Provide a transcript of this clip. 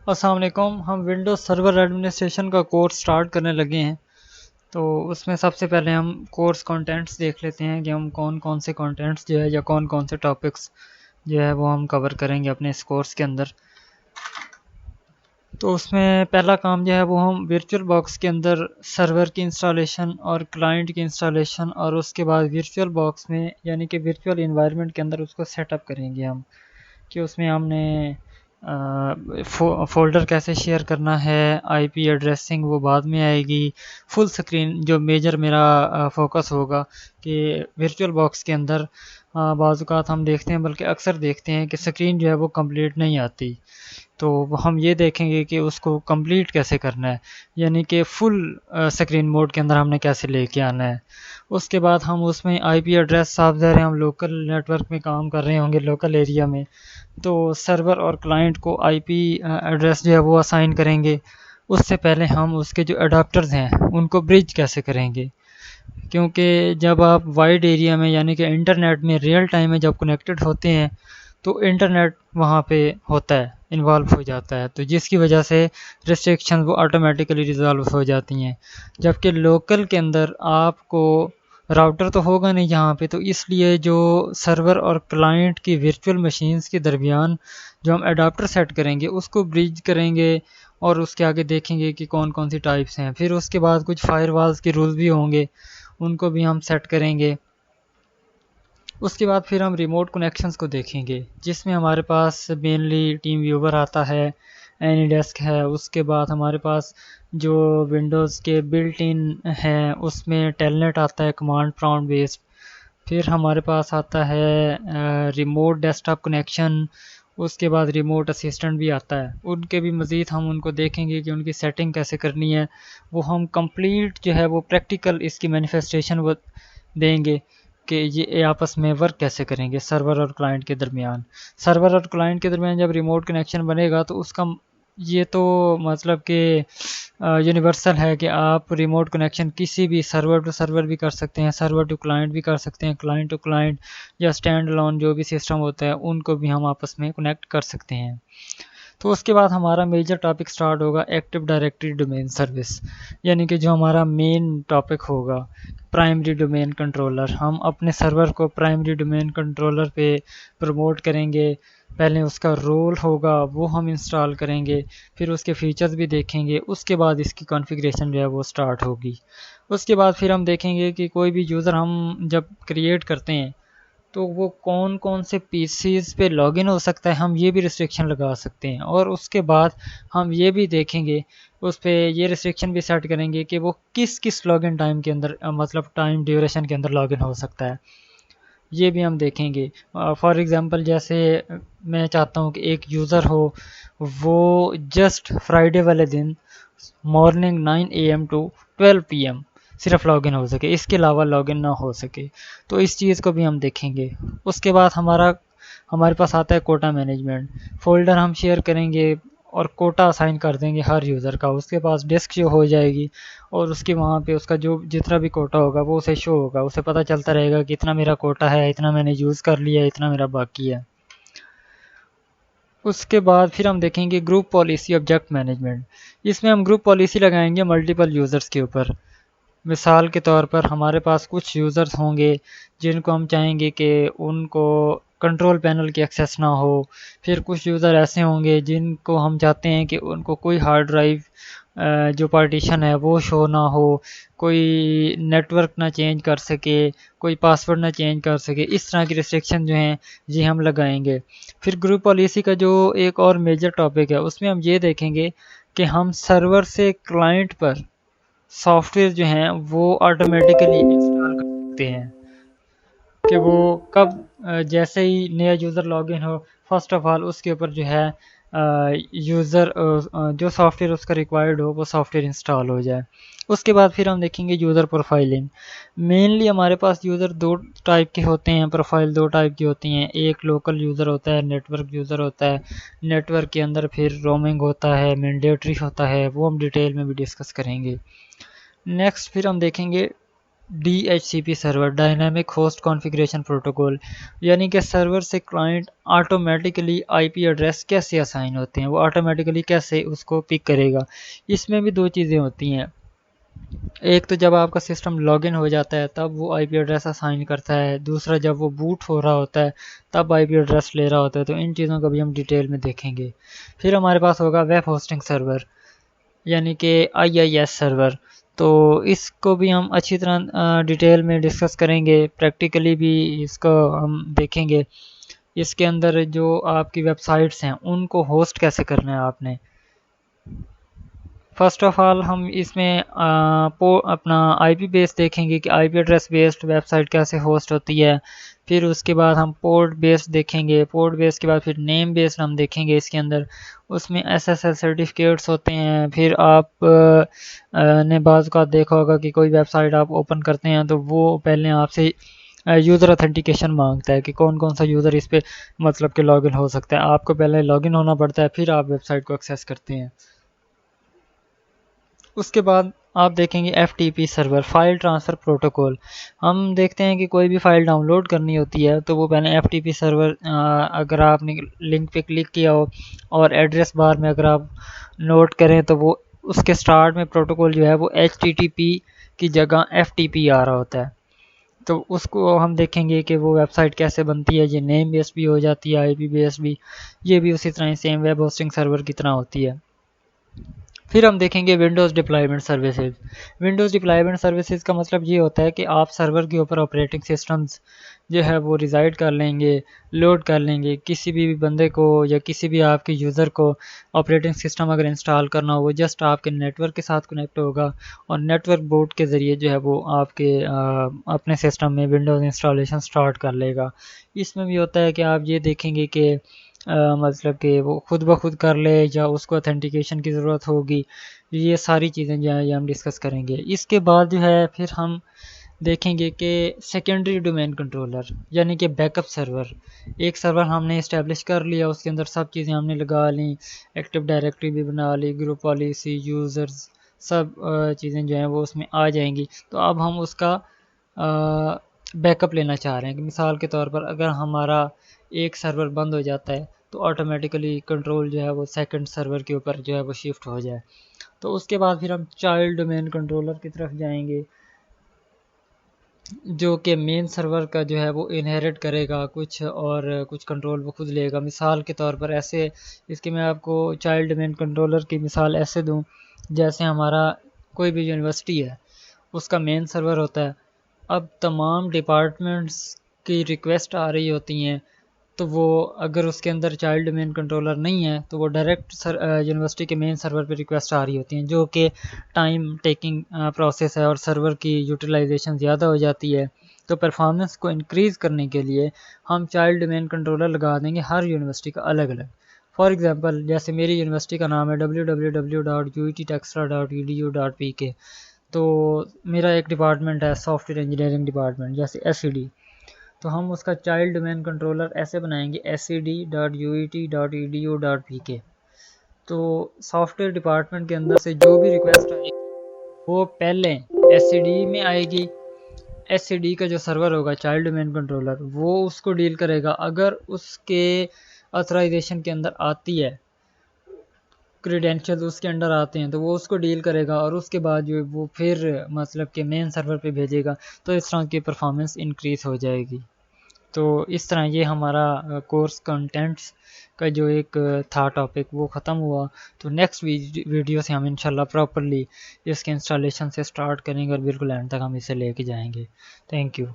السلام علیکم. ہم ونڈوز سرور ایڈمنسٹریشن کا کورس سٹارٹ کرنے لگے ہیں. تو اس میں سب سے پہلے ہم کورس کنٹینٹس دیکھ لیتے ہیں کہ ہم کون کون سے کنٹینٹس جو ہے یا کون کون سے ٹاپکس جو ہے وہ ہم کور کریں گے اپنے اس کورس کے اندر. تو اس میں پہلا کام جو ہے وہ ہم ورچوئل باکس کے اندر سرور کی انسٹالیشن اور کلائنٹ کی انسٹالیشن اور اس کے بعد ورچوئل باکس میں یعنی کہ ورچوئل انوائرمنٹ کے اندر اس کو سیٹ اپ کریں گے ہم کہ اس میں ہم نے فولڈر کیسے شیئر کرنا ہے. آئی پی ایڈریسنگ وہ بعد میں آئے گی. فل سکرین جو میجر میرا فوکس ہوگا کہ ورچوئل باکس کے اندر بعض اوقات ہم دیکھتے ہیں بلکہ اکثر دیکھتے ہیں کہ سکرین جو ہے وہ کمپلیٹ نہیں آتی. تو ہم یہ دیکھیں گے کہ اس کو کمپلیٹ کیسے کرنا ہے یعنی کہ فل سکرین موڈ کے اندر ہم نے کیسے لے کے آنا ہے. اس کے بعد ہم اس میں آئی پی ایڈریس صاف ظاہر ہے ہم لوکل نیٹ ورک میں کام کر رہے ہوں گے لوکل ایریا میں. تو سرور اور کلائنٹ کو آئی پی ایڈریس جو ہے وہ اسائن کریں گے. اس سے پہلے ہم اس کے جو اڈاپٹرز ہیں ان کو برج کیسے کریں گے کیونکہ جب آپ وائڈ ایریا میں یعنی کہ انٹرنیٹ میں ریئل ٹائم میں جب کنیکٹڈ ہوتے ہیں تو انٹرنیٹ وہاں پہ ہوتا ہے انوالو ہو جاتا ہے تو جس کی وجہ سے ریسٹرکشن وہ آٹومیٹیکلی ریزالو ہو جاتی ہیں. جبکہ لوکل کے اندر آپ کو راؤٹر تو ہوگا نہیں یہاں پہ تو اس لیے جو سرور اور کلائنٹ کی ورچوئل مشینز کے درمیان جو ہم اڈاپٹر سیٹ کریں گے اس کو برج کریں گے اور اس کے آگے دیکھیں گے کہ کون کون سی ٹائپس ہیں. پھر اس کے بعد کچھ فائر والز کے رول بھی ہوں گے ان کو بھی ہم سیٹ کریں گے. اس کے بعد پھر ہم ریموٹ کنیکشنز کو دیکھیں گے جس میں ہمارے پاس مینلی ٹیم ویور آتا ہے اینی ڈیسک ہے. اس کے بعد ہمارے پاس جو ونڈوز کے بلٹ ان ہیں اس میں ٹیلنٹ آتا ہے کمانڈ پراؤنڈ بیسڈ. پھر ہمارے پاس آتا ہے ریموٹ ڈیسک ٹاپ کنیکشن. اس کے بعد ریموٹ اسسٹنٹ بھی آتا ہے. ان کے بھی مزید ہم ان کو دیکھیں گے کہ ان کی سیٹنگ کیسے کرنی ہے. وہ ہم کمپلیٹ جو ہے وہ پریکٹیکل اس کی مینیفیسٹیشن وہ دیں گے کہ یہ آپس میں ورک کیسے کریں گے سرور اور کلائنٹ کے درمیان. سرور اور کلائنٹ کے درمیان جب ریموٹ کنیکشن بنے گا تو اس کا یہ تو مطلب کہ یونیورسل ہے کہ آپ ریموٹ کنیکشن کسی بھی سرور ٹو سرور بھی کر سکتے ہیں سرور ٹو کلائنٹ بھی کر سکتے ہیں کلائنٹ ٹو کلائنٹ یا اسٹینڈ الون جو بھی سسٹم ہوتا ہے ان کو بھی ہم آپس میں کنیکٹ کر سکتے ہیں. تو اس کے بعد ہمارا میجر ٹاپک سٹارٹ ہوگا ایکٹیو ڈائریکٹری ڈومین سروس یعنی کہ جو ہمارا مین ٹاپک ہوگا پرائمری ڈومین کنٹرولر. ہم اپنے سرور کو پرائمری ڈومین کنٹرولر پہ پروموٹ کریں گے. پہلے اس کا رول ہوگا وہ ہم انسٹال کریں گے پھر اس کے فیچرز بھی دیکھیں گے. اس کے بعد اس کی کانفیگریشن جو ہے وہ سٹارٹ ہوگی. اس کے بعد پھر ہم دیکھیں گے کہ کوئی بھی یوزر ہم جب کریٹ کرتے ہیں تو وہ کون کون سے پی سیز پہ لاگ ان ہو سکتا ہے ہم یہ بھی ریسٹرکشن لگا سکتے ہیں. اور اس کے بعد ہم یہ بھی دیکھیں گے اس پہ یہ ریسٹرکشن بھی سیٹ کریں گے کہ وہ کس کس لاگ ان ٹائم کے اندر مطلب ٹائم ڈیوریشن کے اندر لاگ ان ہو سکتا ہے یہ بھی ہم دیکھیں گے. فار ایگزامپل جیسے میں چاہتا ہوں کہ ایک یوزر ہو وہ جسٹ فرائیڈے والے دن مارننگ 9 AM ٹو 12 PM صرف لاگ ان ہو سکے اس کے علاوہ لاگ ان نہ ہو سکے تو اس چیز کو بھی ہم دیکھیں گے. اس کے بعد ہمارے پاس آتا ہے کوٹا مینجمنٹ. فولڈر ہم شیئر کریں گے اور کوٹا اسائن کر دیں گے ہر یوزر کا. اس کے پاس ڈسک جو ہو جائے گی اور اس کے وہاں پہ اس کا جو جتنا بھی کوٹا ہوگا وہ اسے شو ہوگا. اسے پتہ چلتا رہے گا کہ اتنا میرا کوٹا ہے اتنا میں نے یوز کر لیا اتنا میرا باقی ہے. اس کے بعد پھر ہم دیکھیں گے گروپ پالیسی آبجیکٹ مینجمنٹ. اس میں ہم گروپ پالیسی لگائیں گے ملٹیپل یوزرز کے اوپر. مثال کے طور پر ہمارے پاس کچھ یوزرز ہوں گے جن کو ہم چاہیں گے کہ ان کو کنٹرول پینل کی ایکسیس نہ ہو. پھر کچھ یوزر ایسے ہوں گے جن کو ہم چاہتے ہیں کہ ان کو کوئی ہارڈ ڈرائیو جو پارٹیشن ہے وہ شو نہ ہو کوئی نیٹ ورک نہ چینج کر سکے کوئی پاسورڈ نہ چینج کر سکے. اس طرح کی ریسٹرکشن جو ہیں یہ ہم لگائیں گے. پھر گروپ پالیسی کا جو ایک اور میجر ٹاپک ہے اس میں ہم یہ دیکھیں گے کہ ہم سرور سے کلائنٹ پر سافٹ ویئر جو ہیں وہ آٹومیٹیکلی انسٹال کر سکتے ہیں کہ وہ کب جیسے ہی نیا یوزر لاگ ان ہو فرسٹ آف آل اس کے اوپر جو ہے یوزر جو سافٹ ویئر اس کا ریکوائرڈ ہو وہ سافٹ ویئر انسٹال ہو جائے. اس کے بعد پھر ہم دیکھیں گے یوزر پروفائلنگ. مینلی ہمارے پاس یوزر دو ٹائپ کے ہوتے ہیں پروفائل دو ٹائپ کی ہوتی ہیں. ایک لوکل یوزر ہوتا ہے نیٹ ورک یوزر ہوتا ہے. نیٹ ورک کے اندر پھر رومنگ ہوتا ہے مینڈیٹری ہوتا ہے وہ ہم ڈیٹیل میں بھی ڈسکس کریں گے. نیکسٹ پھر ہم دیکھیں گے DHCP سرور ڈائنامک ہوسٹ کانفیگریشن پروٹوکول، یعنی کہ سرور سے کلائنٹ آٹومیٹیکلی آئی پی ایڈریس کیسے اسائن ہوتے ہیں، وہ آٹومیٹیکلی کیسے اس کو پک کرے گا۔ اس میں بھی دو چیزیں ہوتی ہیں، ایک تو جب آپ کا سسٹم لاگ ان ہو جاتا ہے تب وہ آئی پی ایڈریس اسائن کرتا ہے، دوسرا جب وہ بوٹ ہو رہا ہوتا ہے تب آئی پی ایڈریس لے رہا ہوتا ہے۔ تو ان چیزوں کو بھی ہم ڈیٹیل میں دیکھیں گے۔ پھر ہمارے پاس ہوگا ویب ہوسٹنگ سرور، یعنی کہ IIS سرور، تو اس کو بھی ہم اچھی طرح ڈیٹیل میں ڈسکس کریں گے، پریکٹیکلی بھی اس کو ہم دیکھیں گے۔ اس کے اندر جو آپ کی ویب سائٹس ہیں ان کو ہوسٹ کیسے کرنا ہے آپ نے۔ فرسٹ آف آل ہم اس میں اپنا آئی پی بیس دیکھیں گے کہ I P address based website کیسے ہوسٹ ہوتی ہے۔ پھر اس کے بعد ہم پورٹ بیسڈ دیکھیں گے، پورٹ بیس کے بعد پھر نیم بیسڈ ہم دیکھیں گے۔ اس کے اندر اس میں SSL سرٹیفکیٹس ہوتے ہیں۔ پھر آپ نے بعض اوقات دیکھا ہوگا کہ کوئی ویب سائٹ آپ اوپن کرتے ہیں تو وہ پہلے آپ سے یوزر اتھینٹیکیشن مانگتا ہے کہ کون کون سا یوزر اس پہ مطلب کہ لاگ ان ہو سکتا ہے۔ آپ کو پہلے لاگ ان ہونا پڑتا ہے، پھر آپ ویب سائٹ کو ایکسیس کرتے ہیں۔ اس کے بعد آپ دیکھیں گے FTP سرور، فائل ٹرانسفر پروٹوکول۔ ہم دیکھتے ہیں کہ کوئی بھی فائل ڈاؤن لوڈ کرنی ہوتی ہے تو وہ پہلے FTP سرور، اگر آپ نے لنک پہ کلک کیا ہو اور ایڈریس بار میں اگر آپ نوٹ کریں تو وہ اس کے سٹارٹ میں پروٹوکول جو ہے وہ HTTP کی جگہ FTP آ رہا ہوتا ہے۔ تو اس کو ہم دیکھیں گے کہ وہ ویب سائٹ کیسے بنتی ہے۔ یہ نیم بیس بھی ہو جاتی ہے، IP بیس بھی، یہ بھی اسی طرح سیم ویب ہوسٹنگ سرور کی طرح ہوتی ہے۔ پھر ہم دیکھیں گے Windows deployment services. Windows deployment services کا مطلب یہ ہوتا ہے کہ آپ سرور کے اوپر آپریٹنگ سسٹمز جو ہے وہ ریزائڈ کر لیں گے، لوڈ کر لیں گے۔ کسی بھی بندے کو یا کسی بھی آپ کے یوزر کو آپریٹنگ سسٹم اگر انسٹال کرنا ہو، وہ جسٹ آپ کے نیٹ ورک کے ساتھ کنیکٹ ہوگا اور نیٹ ورک بورڈ کے ذریعے جو ہے وہ آپ کے اپنے سسٹم میں ونڈوز انسٹالیشن سٹارٹ کر لے گا۔ اس میں بھی ہوتا ہے کہ آپ یہ دیکھیں گے کہ مطلب کہ وہ خود بخود کر لے یا اس کو اتھینٹیکیشن کی ضرورت ہوگی۔ یہ ساری چیزیں جو ہے یہ ہم ڈسکس کریں گے۔ اس کے بعد جو ہے پھر ہم دیکھیں گے کہ سیکنڈری ڈومین کنٹرولر، یعنی کہ بیک اپ سرور۔ ایک سرور ہم نے اسٹیبلش کر لیا، اس کے اندر سب چیزیں ہم نے لگا لیں، ایکٹیو ڈائریکٹری بھی بنا لی، گروپ پالیسی، یوزرز، سب چیزیں جو ہیں وہ اس میں آ جائیں گی۔ تو اب ہم اس کا بیک اپ لینا چاہ رہے ہیں کہ مثال کے طور پر اگر ہمارا ایک سرور بند ہو جاتا ہے تو آٹومیٹیکلی کنٹرول جو ہے وہ سیکنڈ سرور کے اوپر جو ہے وہ شفٹ ہو جائے۔ تو اس کے بعد پھر ہم چائلڈ ڈومین کنٹرولر کی طرف جائیں گے، جو کہ مین سرور کا جو ہے وہ انہیرٹ کرے گا کچھ، اور کچھ کنٹرول وہ خود لے گا۔ مثال کے طور پر ایسے اس کے میں آپ کو چائلڈ ڈومین کنٹرولر کی مثال ایسے دوں، جیسے ہمارا کوئی بھی یونیورسٹی ہے، اس کا مین سرور ہوتا ہے۔ اب تمام ڈپارٹمنٹس کی ریکویسٹ آ رہی ہوتی ہیں، تو وہ اگر اس کے اندر چائلڈ ڈومین کنٹرولر نہیں ہے تو وہ ڈائریکٹ یونیورسٹی کے مین سرور پہ ریکویسٹ آ رہی ہوتی ہیں، جو کہ ٹائم ٹیکنگ پروسیس ہے اور سرور کی یوٹیلائزیشن زیادہ ہو جاتی ہے۔ تو پرفارمنس کو انکریز کرنے کے لیے ہم چائلڈ ڈومین کنٹرولر لگا دیں گے ہر یونیورسٹی کا الگ الگ۔ فار ایگزامپل جیسے میری یونیورسٹی کا نام ہے www.uittextra.edu.pk، تو میرا ایک ڈپارٹمنٹ ہے سافٹ ویئر انجینئرنگ ڈپارٹمنٹ، جیسے SED، تو ہم اس کا چائلڈ ڈومین کنٹرولر ایسے بنائیں گے SED.uit.edu.pk۔ تو سافٹ ویئر ڈپارٹمنٹ کے اندر سے جو بھی ریکویسٹ آئے گی وہ پہلے SED میں آئے گی۔ SED کا جو سرور ہوگا چائلڈ ڈومین کنٹرولر وہ اس کو ڈیل کرے گا، اگر اس کے آتھرائزیشن کے اندر آتی ہے، کریڈینشیل اس کے انڈر آتے ہیں، تو وہ اس کو ڈیل کرے گا، اور اس کے بعد جو وہ پھر مطلب کہ مین سرور پہ بھیجے گا، تو اس طرح کی پرفارمنس انکریز ہو جائے گی۔ تو اس طرح یہ ہمارا کورس کنٹینٹس کا جو ایک تھا ٹاپک وہ ختم ہوا۔ تو نیکسٹ ویڈیو سے ہم انشاءاللہ پراپرلی اس کے انسٹالیشن سے سٹارٹ کریں گے اور بالکل اینڈ تک ہم اسے لے کے جائیں گے۔ Thank you.